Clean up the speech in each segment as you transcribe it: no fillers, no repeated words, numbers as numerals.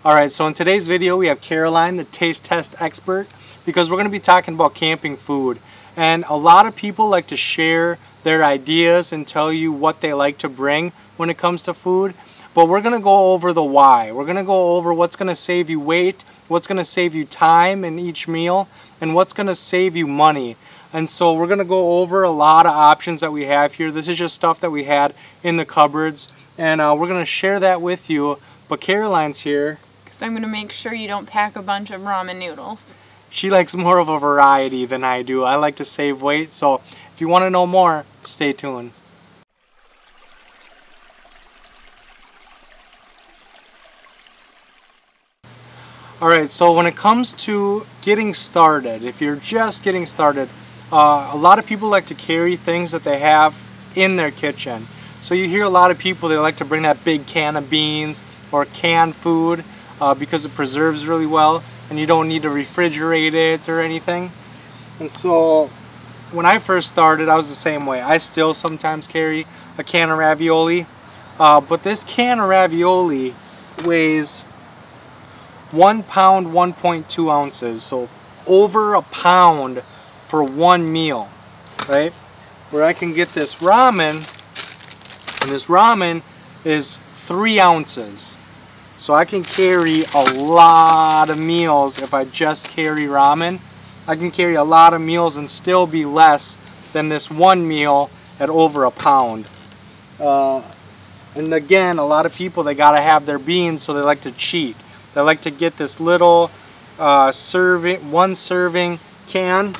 Alright, so in today's video we have Caroline, the taste test expert, because we're going to be talking about camping food. And a lot of people like to share their ideas and tell you what they like to bring when it comes to food. But we're going to go over the why. We're going to go over what's going to save you weight, what's going to save you time in each meal, and what's going to save you money. And so we're going to go over a lot of options that we have here. This is just stuff that we had in the cupboards, and we're going to share that with you. But Caroline's here. So I'm going to make sure you don't pack a bunch of ramen noodles. She likes more of a variety than I do. I like to save weight, so if you want to know more, stay tuned. Alright, so when it comes to getting started, if you're just getting started, a lot of people like to carry things that they have in their kitchen. So you hear a lot of people, they like to bring that big can of beans or canned food because it preserves really well and you don't need to refrigerate it or anything. And so when I first started, I was the same way. I still sometimes carry a can of ravioli, but this can of ravioli weighs 1 pound 1.2 ounces, so over a pound for one meal, right? Where I can get this ramen, and this ramen is 3 ounces. So I can carry a lot of meals if I just carry ramen. I can carry a lot of meals and still be less than this one meal at over a pound. And again, a lot of people, they gotta have their beans, so they like to cheat. They like to get this little one serving can.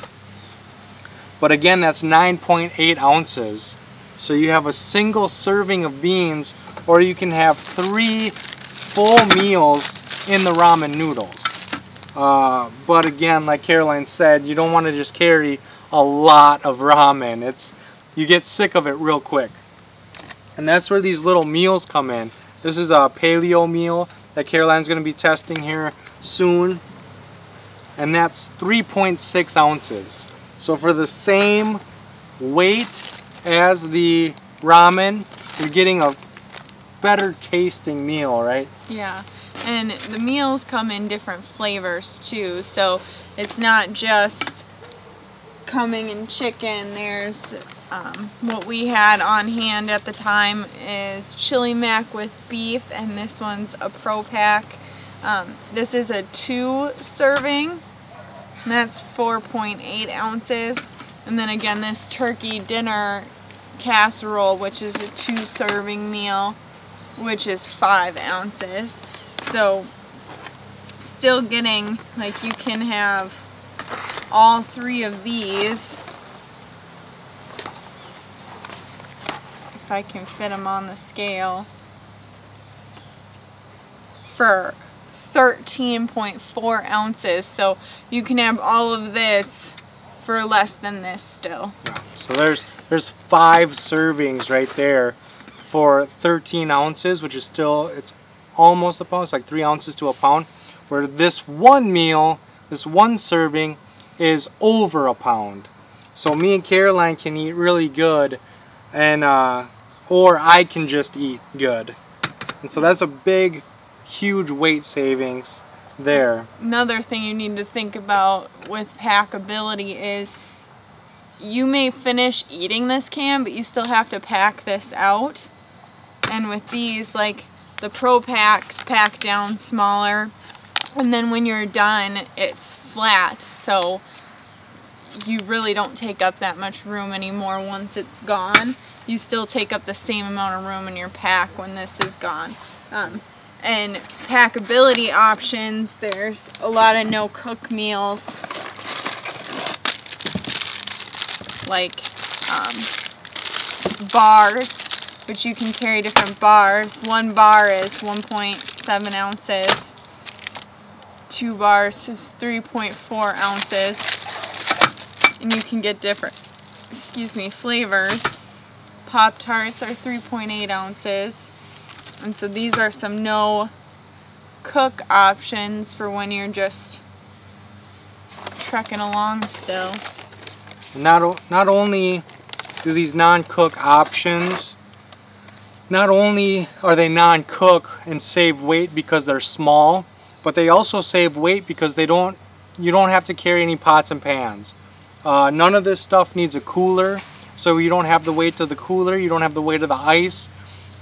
But again, that's 9.8 ounces. So you have a single serving of beans, or you can have 3 full meals in the ramen noodles. But again, like Caroline said, you don't want to just carry a lot of ramen. You get sick of it real quick. And that's where these little meals come in. This is a paleo meal that Caroline's going to be testing here soon. And that's 3.6 ounces. So for the same weight as the ramen, you're getting a better tasting meal, right? Yeah, and the meals come in different flavors too, so it's not just coming in chicken. There's what we had on hand at the time is chili mac with beef, and this one's a pro pack. This is a 2 serving, and that's 4.8 ounces. And then again, this turkey dinner casserole, which is a 2 serving meal, which is 5 ounces. So still getting, like, you can have all 3 of these, if I can fit them on the scale, for 13.4 ounces. So you can have all of this for less than this still. So there's 5 servings right there for 13 ounces, which is still, it's almost a pound. It's like 3 ounces to a pound, where this one meal, this one serving, is over a pound. So me and Caroline can eat really good, and or I can just eat good. And so that's a big, huge weight savings there. Another thing you need to think about with packability is you may finish eating this can, but you still have to pack this out. And with these, like the Pro Packs, pack down smaller, and then when you're done, it's flat, so you really don't take up that much room anymore once it's gone. You still take up the same amount of room in your pack when this is gone. And packability options, there's a lot of no-cook meals, like bars, which you can carry different bars. 1 bar is 1.7 ounces. 2 bars is 3.4 ounces. And you can get different, flavors. Pop-Tarts are 3.8 ounces. And so these are some no-cook options for when you're just trekking along still. Not only do these non-cook options not only are they non-cook and save weight because they're small, but they also save weight because you don't have to carry any pots and pans. None of this stuff needs a cooler, so you don't have the weight of the cooler, you don't have the weight of the ice.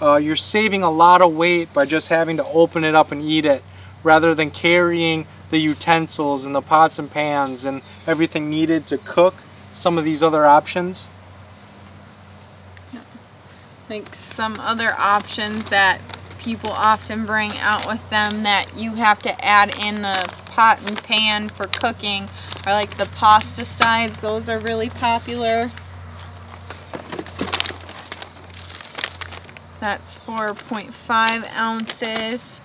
You're saving a lot of weight by just having to open it up and eat it, rather than carrying the utensils and the pots and pans and everything needed to cook some of these other options. Like some other options that people often bring out with them that you have to add in the pot and pan for cooking are like the pasta sides. Those are really popular. That's 4.5 ounces.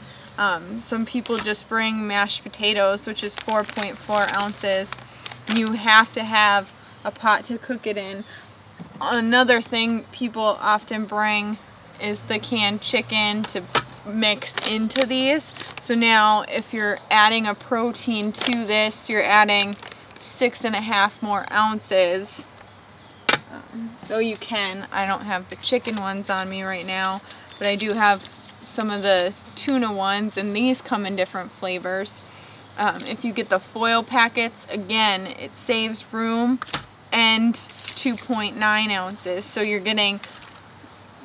Some people just bring mashed potatoes, which is 4.4 ounces. You have to have a pot to cook it in. Another thing people often bring is the canned chicken to mix into these. So now if you're adding a protein to this, you're adding 6.5 more ounces. Though you can, I don't have the chicken ones on me right now, but I do have some of the tuna ones, and these come in different flavors. If you get the foil packets, again, it saves room and 2.9 ounces, so you're getting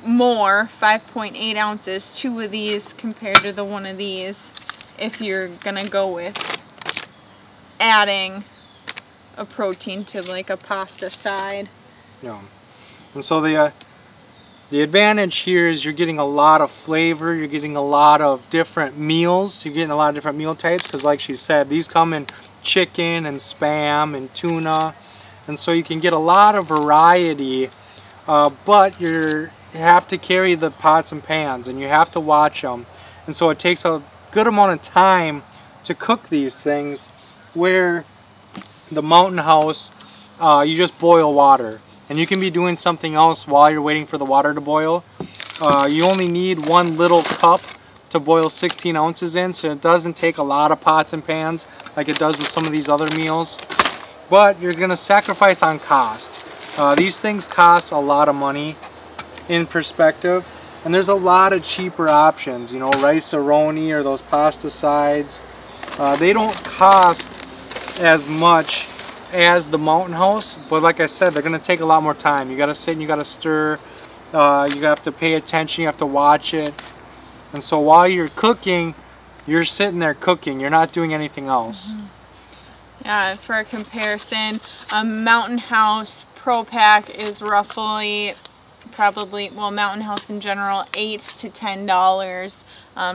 more, 5.8 ounces, 2 of these compared to the 1 of these, if you're gonna go with adding a protein to like a pasta side. Yeah. And so the advantage here is you're getting a lot of flavor, you're getting a lot of different meals, you're getting a lot of different meal types, because like she said, these come in chicken and spam and tuna, and so you can get a lot of variety, but you have to carry the pots and pans and you have to watch them, and so it takes a good amount of time to cook these things, where the Mountain House, you just boil water. And you can be doing something else while you're waiting for the water to boil. You only need 1 little cup to boil 16 ounces in, so it doesn't take a lot of pots and pans like it does with some of these other meals. But you're gonna sacrifice on cost. These things cost a lot of money in perspective, and there's a lot of cheaper options, you know, rice-a-roni or those pasta sides. They don't cost as much as the Mountain House, but like I said, they're gonna take a lot more time. You gotta sit and you gotta stir, you have to pay attention, you have to watch it, and so while you're cooking, you're sitting there cooking, you're not doing anything else. Yeah, for a comparison, a Mountain House Pro Pack is roughly, probably, well, Mountain House in general, $8 to $10.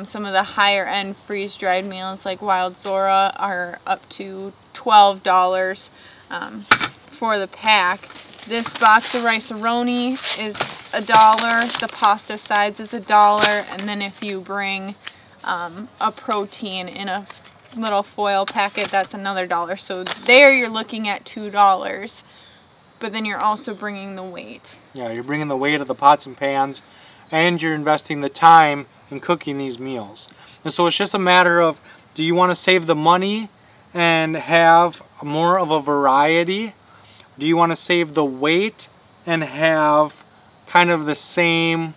Some of the higher end freeze-dried meals like Wild Zora are up to $12 for the pack. This box of rice-a-roni is $1, the pasta sides is $1, and then if you bring a protein in a little foil packet, that's another $1. So there you're looking at $2, but then you're also bringing the weight. Yeah, you're bringing the weight of the pots and pans, and you're investing the time in cooking these meals. And so it's just a matter of, do you want to save the money and have more of a variety? Do you want to save the weight and have kind of the same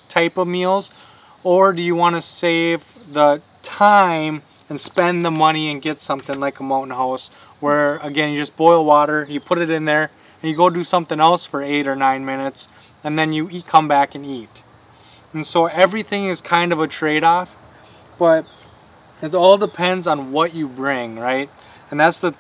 type of meals? Or do you want to save the time and spend the money and get something like a Mountain House, where again you just boil water, you put it in there, and you go do something else for 8 or 9 minutes, and then you come back and eat. And so everything is kind of a trade-off, but it all depends on what you bring, right? And that's the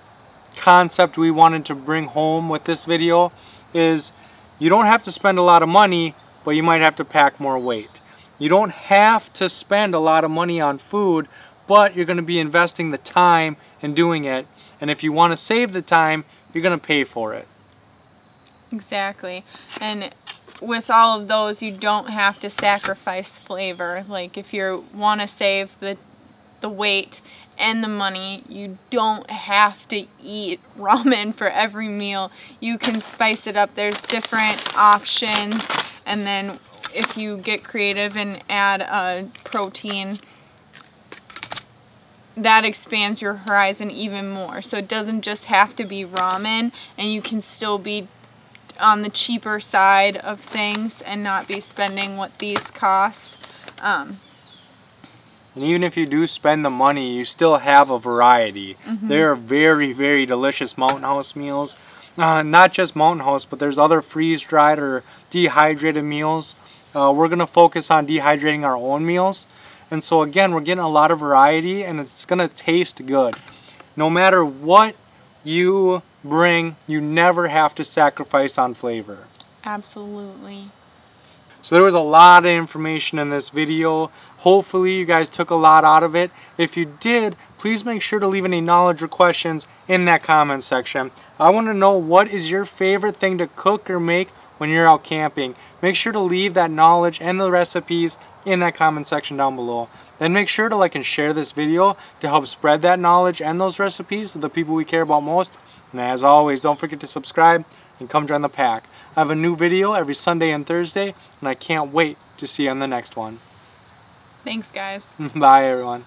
concept we wanted to bring home with this video, is you don't have to spend a lot of money, but you might have to pack more weight. You don't have to spend a lot of money on food, but you're going to be investing the time in doing it. And if you want to save the time, you're going to pay for it. Exactly. And with all of those, you don't have to sacrifice flavor. Like if you want to save the weight and the money, you don't have to eat ramen for every meal. You can spice it up. There's different options, and then if you get creative and add a protein, that expands your horizon even more. So it doesn't just have to be ramen, and you can still be on the cheaper side of things and not be spending what these cost. And even if you do spend the money, you still have a variety. There are very, very delicious Mountain House meals. Not just Mountain House, but there's other freeze-dried or dehydrated meals. We're going to focus on dehydrating our own meals. And so again, we're getting a lot of variety, and it's going to taste good. No matter what you bring, you never have to sacrifice on flavor. Absolutely. So there was a lot of information in this video. Hopefully you guys took a lot out of it. If you did, please make sure to leave any knowledge or questions in that comment section. I want to know, what is your favorite thing to cook or make when you're out camping? Make sure to leave that knowledge and the recipes in that comment section down below. Then make sure to like and share this video to help spread that knowledge and those recipes to the people we care about most. And as always, don't forget to subscribe and come join the pack. I have a new video every Sunday and Thursday, and I can't wait to see you on the next one. Thanks, guys. Bye, everyone.